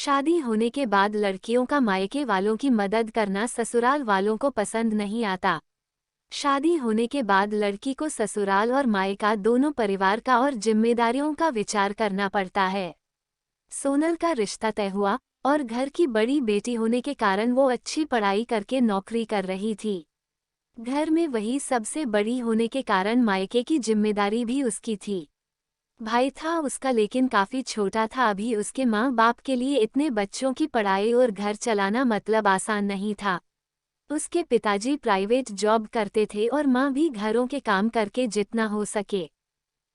शादी होने के बाद लड़कियों का मायके वालों की मदद करना ससुराल वालों को पसंद नहीं आता। शादी होने के बाद लड़की को ससुराल और मायका दोनों परिवार का और जिम्मेदारियों का विचार करना पड़ता है। सोनल का रिश्ता तय हुआ और घर की बड़ी बेटी होने के कारण वो अच्छी पढ़ाई करके नौकरी कर रही थी। घर में वही सबसे बड़ी होने के कारण मायके की जिम्मेदारी भी उसकी थी। भाई था उसका लेकिन काफी छोटा था अभी। उसके माँ बाप के लिए इतने बच्चों की पढ़ाई और घर चलाना मतलब आसान नहीं था। उसके पिताजी प्राइवेट जॉब करते थे और माँ भी घरों के काम करके जितना हो सके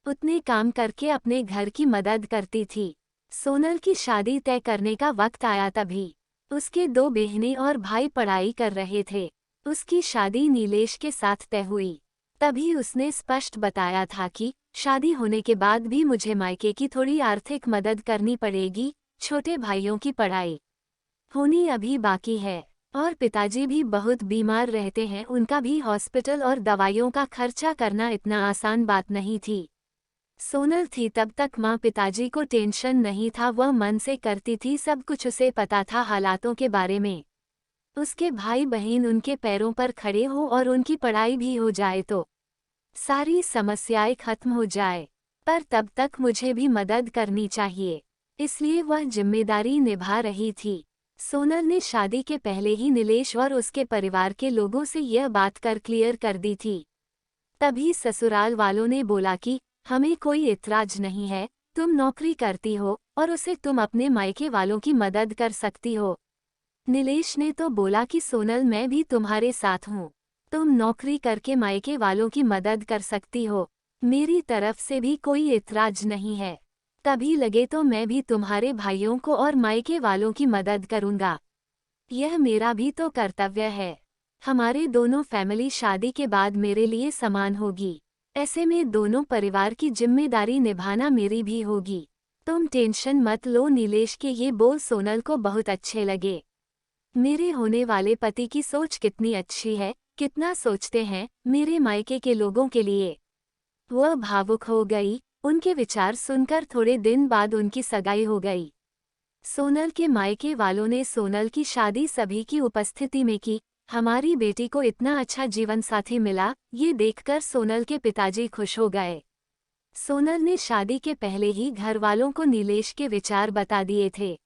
उतने काम करके अपने घर की मदद करती थी। सोनल की शादी तय करने का वक्त आया तभी उसके दो बहनें और भाई पढ़ाई कर रहे थे। उसकी शादी नीलेश के साथ तय हुई। तभी उसने स्पष्ट बताया था कि शादी होने के बाद भी मुझे मायके की थोड़ी आर्थिक मदद करनी पड़ेगी। छोटे भाइयों की पढ़ाई होनी अभी बाकी है और पिताजी भी बहुत बीमार रहते हैं। उनका भी हॉस्पिटल और दवाइयों का खर्चा करना इतना आसान बात नहीं थी। सोनल थी तब तक माँ पिताजी को टेंशन नहीं था। वह मन से करती थी सब कुछ। उसे पता था हालातों के बारे में। उसके भाई बहन उनके पैरों पर खड़े हो और उनकी पढ़ाई भी हो जाए तो सारी समस्याएं खत्म हो जाए। पर तब तक मुझे भी मदद करनी चाहिए, इसलिए वह जिम्मेदारी निभा रही थी। सोनल ने शादी के पहले ही नीलेश और उसके परिवार के लोगों से यह बात कर क्लियर कर दी थी। तभी ससुराल वालों ने बोला कि हमें कोई इतराज नहीं है, तुम नौकरी करती हो और उसे तुम अपने मायके वालों की मदद कर सकती हो। नीलेश ने तो बोला कि सोनल मैं भी तुम्हारे साथ हूँ, तुम नौकरी करके मायके वालों की मदद कर सकती हो, मेरी तरफ से भी कोई इतराज नहीं है। तभी लगे तो मैं भी तुम्हारे भाइयों को और मायके वालों की मदद करूँगा। यह मेरा भी तो कर्तव्य है। हमारे दोनों फैमिली शादी के बाद मेरे लिए समान होगी। ऐसे में दोनों परिवार की जिम्मेदारी निभाना मेरी भी होगी। तुम टेंशन मत लो। नीलेश के ये बोल सोनल को बहुत अच्छे लगे। मेरे होने वाले पति की सोच कितनी अच्छी है, कितना सोचते हैं मेरे मायके के लोगों के लिए। वह भावुक हो गई। उनके विचार सुनकर थोड़े दिन बाद उनकी सगाई हो गई। सोनल के मायके वालों ने सोनल की शादी सभी की उपस्थिति में की। हमारी बेटी को इतना अच्छा जीवन साथी मिला, ये देखकर सोनल के पिताजी खुश हो गए। सोनल ने शादी के पहले ही घर वालों को नीलेश के विचार बता दिए थे।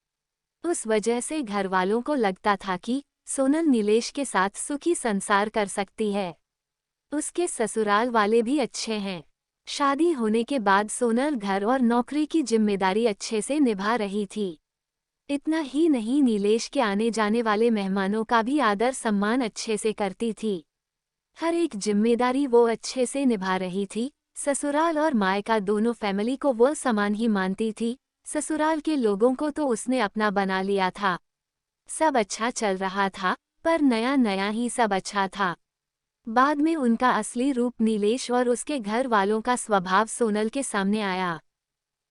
उस वजह से घर वालों को लगता था कि सोनल नीलेश के साथ सुखी संसार कर सकती है। उसके ससुराल वाले भी अच्छे हैं। शादी होने के बाद सोनल घर और नौकरी की जिम्मेदारी अच्छे से निभा रही थी। इतना ही नहीं, नीलेश के आने जाने वाले मेहमानों का भी आदर सम्मान अच्छे से करती थी। हर एक जिम्मेदारी वो अच्छे से निभा रही थी। ससुराल और मायका दोनों फैमिली को वो समान ही मानती थी। ससुराल के लोगों को तो उसने अपना बना लिया था। सब अच्छा चल रहा था, पर नया नया ही सब अच्छा था। बाद में उनका असली रूप नीलेश और उसके घर वालों का स्वभाव सोनल के सामने आया।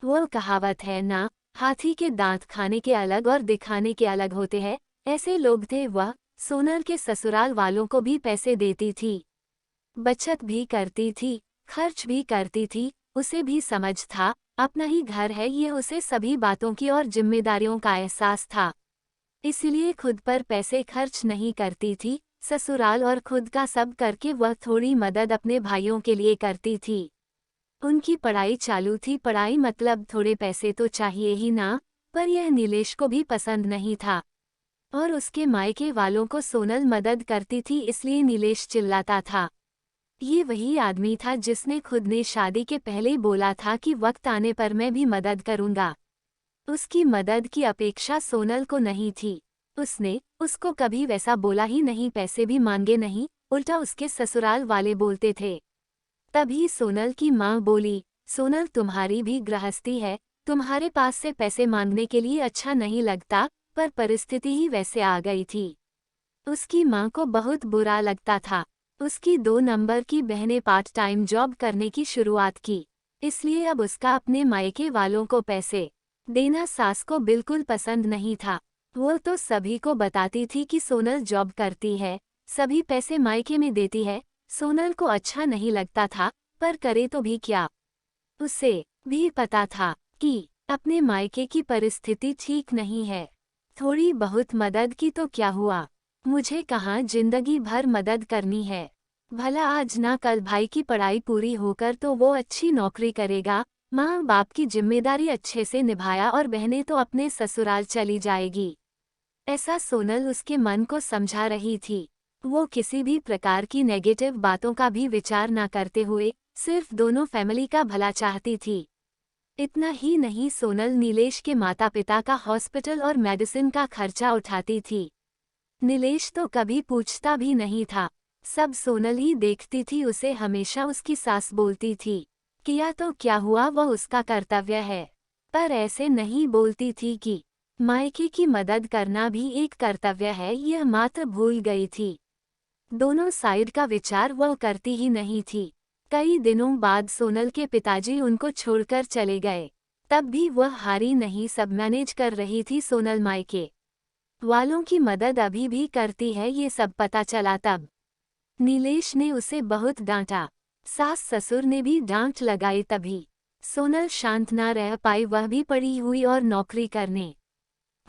वो कहावत है ना, हाथी के दांत खाने के अलग और दिखाने के अलग होते हैं, ऐसे लोग थे वह। सोनल के ससुराल वालों को भी पैसे देती थी, बचत भी करती थी, खर्च भी करती थी। उसे भी समझ था अपना ही घर है ये। उसे सभी बातों की और जिम्मेदारियों का एहसास था, इसलिए खुद पर पैसे खर्च नहीं करती थी। ससुराल और खुद का सब करके वह थोड़ी मदद अपने भाइयों के लिए करती थी। उनकी पढ़ाई चालू थी, पढ़ाई मतलब थोड़े पैसे तो चाहिए ही ना। पर यह नीलेश को भी पसंद नहीं था और उसके मायके वालों को सोनल मदद करती थी, इसलिए नीलेश चिल्लाता था। ये वही आदमी था जिसने खुद ने शादी के पहले बोला था कि वक्त आने पर मैं भी मदद करूंगा। उसकी मदद की अपेक्षा सोनल को नहीं थी। उसने उसको कभी वैसा बोला ही नहीं, पैसे भी मांगे नहीं, उल्टा उसके ससुराल वाले बोलते थे। तभी सोनल की माँ बोली, सोनल तुम्हारी भी गृहस्थी है, तुम्हारे पास से पैसे मांगने के लिए अच्छा नहीं लगता, पर परिस्थिति ही वैसे आ गई थी। उसकी माँ को बहुत बुरा लगता था। उसकी 2 नंबर की बहनें पार्ट टाइम जॉब करने की शुरुआत की, इसलिए अब उसका अपने मायके वालों को पैसे देना सास को बिल्कुल पसंद नहीं था। वो तो सभी को बताती थी कि सोनल जॉब करती है, सभी पैसे मायके में देती है। सोनल को अच्छा नहीं लगता था, पर करे तो भी क्या। उसे भी पता था कि अपने मायके की परिस्थिति ठीक नहीं है। थोड़ी बहुत मदद की तो क्या हुआ, मुझे कहाँ जिंदगी भर मदद करनी है। भला आज ना कल भाई की पढ़ाई पूरी होकर तो वो अच्छी नौकरी करेगा, माँ बाप की जिम्मेदारी अच्छे से निभाया और बहनें तो अपने ससुराल चली जाएगी। ऐसा सोनल उसके मन को समझा रही थी। वो किसी भी प्रकार की नेगेटिव बातों का भी विचार ना करते हुए सिर्फ दोनों फैमिली का भला चाहती थी। इतना ही नहीं, सोनल नीलेश के माता पिता का हॉस्पिटल और मेडिसिन का खर्चा उठाती थी। नीलेश तो कभी पूछता भी नहीं था, सब सोनल ही देखती थी। उसे हमेशा उसकी सास बोलती थी, किया तो क्या हुआ, वह उसका कर्तव्य है। पर ऐसे नहीं बोलती थी कि मायके की मदद करना भी एक कर्तव्य है, यह मात्र भूल गई थी। दोनों साइड का विचार वह करती ही नहीं थी। कई दिनों बाद सोनल के पिताजी उनको छोड़कर चले गए, तब भी वह हारी नहीं, सब मैनेज कर रही थी। सोनल मायके वालों की मदद अभी भी करती है, ये सब पता चला तब नीलेश ने उसे बहुत डांटा। सास ससुर ने भी डांट लगाई, तभी सोनल शांत ना रह पाई। वह भी पढ़ी हुई और नौकरी करने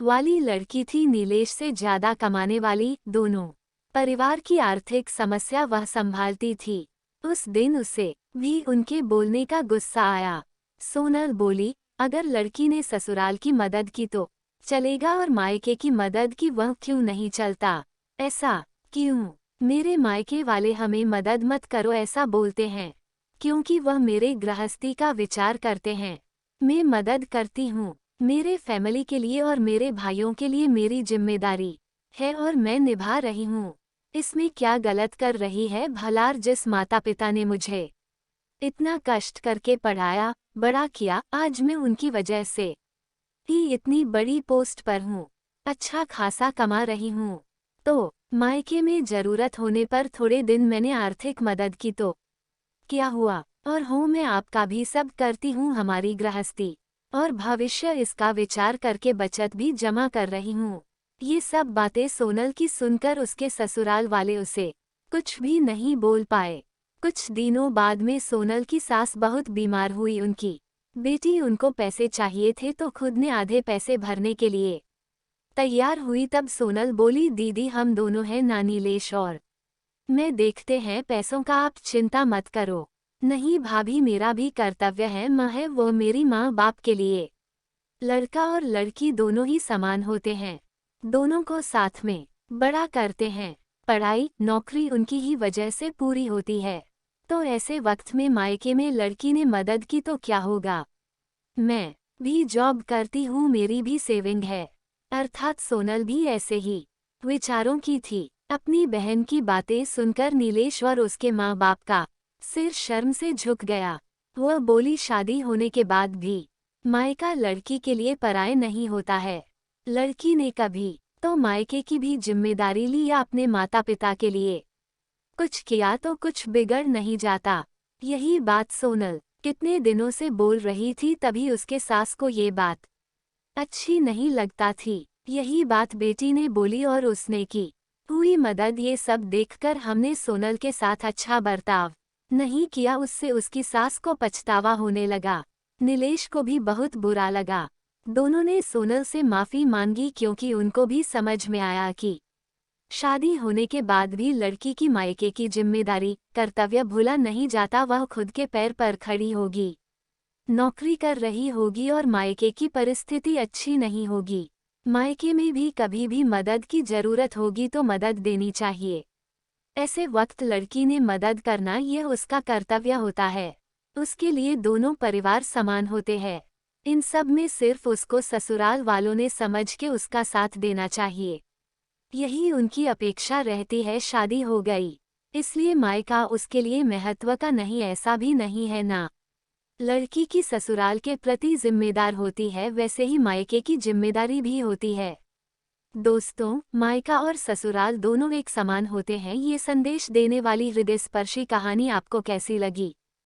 वाली लड़की थी, नीलेश से ज्यादा कमाने वाली। दोनों परिवार की आर्थिक समस्या वह संभालती थी। उस दिन उसे भी उनके बोलने का गुस्सा आया। सोनल बोली, अगर लड़की ने ससुराल की मदद की तो चलेगा और मायके की मदद की वह क्यों नहीं चलता? ऐसा क्यों? मेरे मायके वाले हमें मदद मत करो ऐसा बोलते हैं, क्योंकि वह मेरे गृहस्थी का विचार करते हैं। मैं मदद करती हूँ, मेरे फैमिली के लिए और मेरे भाइयों के लिए मेरी जिम्मेदारी है और मैं निभा रही हूँ। इसमें क्या गलत कर रही है? भलार जिस माता पिता ने मुझे इतना कष्ट करके पढ़ाया बड़ा किया, आज मैं उनकी वजह से ही इतनी बड़ी पोस्ट पर हूँ, अच्छा खासा कमा रही हूँ। तो मायके में जरूरत होने पर थोड़े दिन मैंने आर्थिक मदद की तो क्या हुआ? और हूँ मैं आपका भी सब करती हूँ, हमारी गृहस्थी और भविष्य इसका विचार करके बचत भी जमा कर रही हूँ। ये सब बातें सोनल की सुनकर उसके ससुराल वाले उसे कुछ भी नहीं बोल पाए। कुछ दिनों बाद में सोनल की सास बहुत बीमार हुई। उनकी बेटी उनको पैसे चाहिए थे तो खुद ने आधे पैसे भरने के लिए तैयार हुई। तब सोनल बोली, दीदी हम दोनों हैं, नीलेश और मैं देखते हैं पैसों का, आप चिंता मत करो। नहीं भाभी, मेरा भी कर्तव्य है, माँ है वो मेरी, माँ बाप के लिए लड़का और लड़की दोनों ही समान होते हैं, दोनों को साथ में बड़ा करते हैं। पढ़ाई नौकरी उनकी ही वजह से पूरी होती है, तो ऐसे वक्त में मायके में लड़की ने मदद की तो क्या होगा? मैं भी जॉब करती हूँ, मेरी भी सेविंग है। अर्थात सोनल भी ऐसे ही विचारों की थी। अपनी बहन की बातें सुनकर नीलेश और उसके माँ बाप का सिर शर्म से झुक गया। वह बोली, शादी होने के बाद भी मायका लड़की के लिए पराये नहीं होता है। लड़की ने कभी तो मायके की भी जिम्मेदारी ली या अपने माता पिता के लिए कुछ किया तो कुछ बिगड़ नहीं जाता। यही बात सोनल कितने दिनों से बोल रही थी, तभी उसके सास को ये बात अच्छी नहीं लगता थी। यही बात बेटी ने बोली और उसने की हुई मदद। ये सब देखकर हमने सोनल के साथ अच्छा बर्ताव नहीं किया, उससे उसकी सास को पछतावा होने लगा। नीलेश को भी बहुत बुरा लगा। दोनों ने सोनल से माफी मांगी, क्योंकि उनको भी समझ में आया कि शादी होने के बाद भी लड़की की मायके की जिम्मेदारी कर्तव्य भूला नहीं जाता। वह खुद के पैर पर खड़ी होगी, नौकरी कर रही होगी और मायके की परिस्थिति अच्छी नहीं होगी। मायके में भी कभी भी मदद की जरूरत होगी तो मदद देनी चाहिए। ऐसे वक्त लड़की ने मदद करना, यह उसका कर्तव्य होता है। उसके लिए दोनों परिवार समान होते हैं। इन सब में सिर्फ उसको ससुराल वालों ने समझ के उसका साथ देना चाहिए, यही उनकी अपेक्षा रहती है। शादी हो गई इसलिए मायका उसके लिए महत्व का नहीं, ऐसा भी नहीं है ना। लड़की की ससुराल के प्रति जिम्मेदार होती है, वैसे ही मायके की जिम्मेदारी भी होती है। दोस्तों, मायका और ससुराल दोनों एक समान होते हैं। ये संदेश देने वाली हृदयस्पर्शी कहानी आपको कैसी लगी?